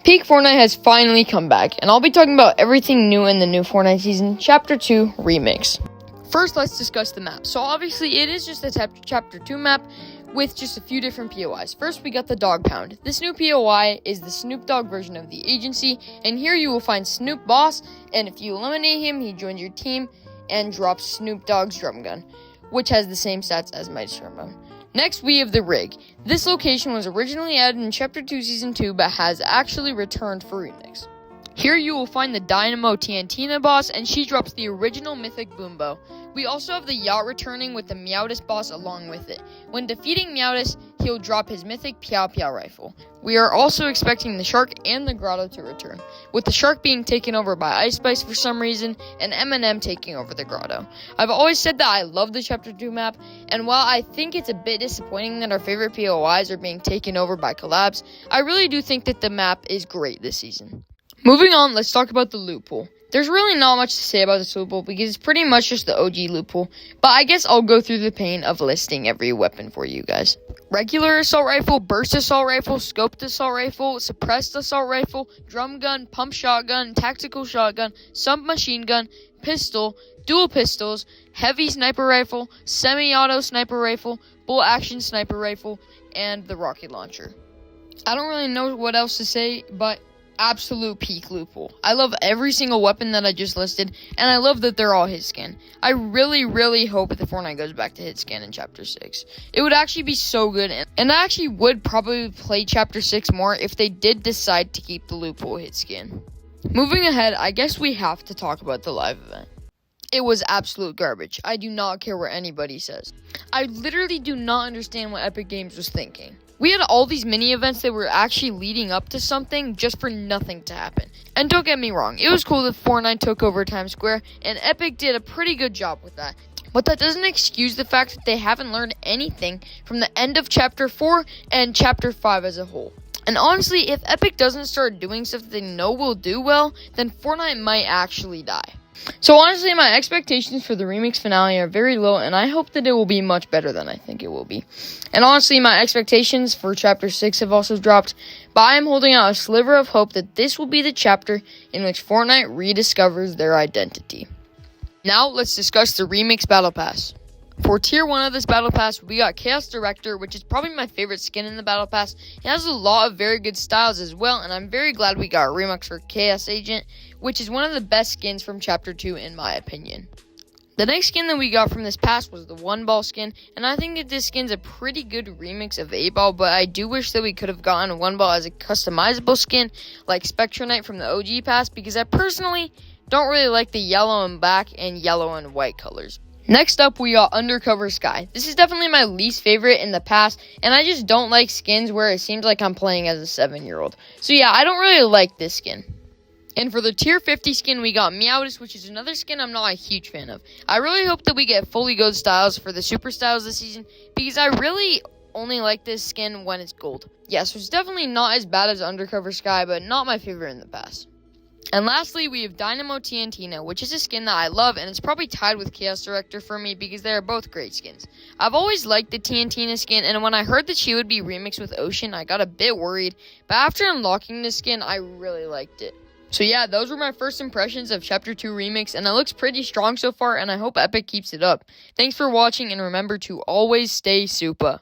Peak Fortnite has finally come back, and I'll be talking about everything new in the new Fortnite season, Chapter 2 Remix. First, let's discuss the map. So obviously, it is just a Chapter 2 map with just a few different POIs. First, we got the Dog Pound. This new POI is the Snoop Dogg version of the agency, and here you will find Snoop Boss, and if you eliminate him, he joins your team and drops Snoop Dogg's drum gun, which has the same stats as Mighty Drum Gun. Next, we have the Rig. This location was originally added in Chapter 2 Season 2, but has actually returned for Remix. Here you will find the Dynamo Tiantina boss, and she drops the original Mythic Boombo. We also have the Yacht returning with the Meowtis boss along with it. When defeating Meowtis, he'll drop his Mythic Piao Piao rifle. We are also expecting the Shark and the Grotto to return, with the Shark being taken over by Ice Spice for some reason, and M&M taking over the Grotto. I've always said that I love the Chapter 2 map, and while I think it's a bit disappointing that our favorite POIs are being taken over by collabs, I really do think that the map is great this season. Moving on, let's talk about the loot pool. There's really not much to say about this loot pool because it's pretty much just the OG loot pool, but I guess I'll go through the pain of listing every weapon for you guys. Regular assault rifle, burst assault rifle, scoped assault rifle, suppressed assault rifle, drum gun, pump shotgun, tactical shotgun, submachine gun, pistol, dual pistols, heavy sniper rifle, semi-auto sniper rifle, bolt action sniper rifle, and the rocket launcher. I don't really know what else to say, but absolute peak loot pool. I love every single weapon that I just listed, and I love that they're all hit scan. I really hope that the Fortnite goes back to hit scan in Chapter 6. It would actually be so good, and I actually would probably play Chapter 6 more if they did decide to keep the loot pool hit scan. Moving ahead, I guess we have to talk about the live event. It was absolute garbage. I do not care what anybody says. I literally do not understand what Epic Games was thinking. We had all these mini events that were actually leading up to something just for nothing to happen. And don't get me wrong, it was cool that Fortnite took over Times Square, and Epic did a pretty good job with that. But that doesn't excuse the fact that they haven't learned anything from the end of Chapter 4 and Chapter 5 as a whole. And honestly, if Epic doesn't start doing stuff that they know will do well, then Fortnite might actually die. So honestly, my expectations for the remix finale are very low, and I hope that it will be much better than I think it will be. And honestly, my expectations for Chapter 6 have also dropped, but I am holding out a sliver of hope that this will be the chapter in which Fortnite rediscovers their identity. Now, let's discuss the Remix Battle Pass. For Tier 1 of this Battle Pass, we got Chaos Director, which is probably my favorite skin in the Battle Pass. It has a lot of very good styles as well, and I'm very glad we got a remix for Chaos Agent, which is one of the best skins from Chapter 2 in my opinion. The next skin that we got from this pass was the 1-Ball skin, and I think that this skin's a pretty good remix of 8-Ball, but I do wish that we could have gotten 1-Ball as a customizable skin like Spectre Knight from the OG pass, because I personally don't really like the yellow and black and yellow and white colors. Next up, we got Undercover Sky. This is definitely my least favorite in the past, and I just don't like skins where it seems like I'm playing as a 7-year-old. So yeah, I don't really like this skin. And for the Tier 50 skin, we got Meowtis, which is another skin I'm not a huge fan of. I really hope that we get fully gold styles for the super styles this season, because I really only like this skin when it's gold. Yeah, so it's definitely not as bad as Undercover Sky, but not my favorite in the past. And lastly, we have Dynamo Tiantina, which is a skin that I love, and it's probably tied with Chaos Director for me because they are both great skins. I've always liked the Tiantina skin, and when I heard that she would be remixed with Ocean, I got a bit worried, but after unlocking this skin, I really liked it. So yeah, those were my first impressions of Chapter 2 Remix, and it looks pretty strong so far, and I hope Epic keeps it up. Thanks for watching, and remember to always stay super.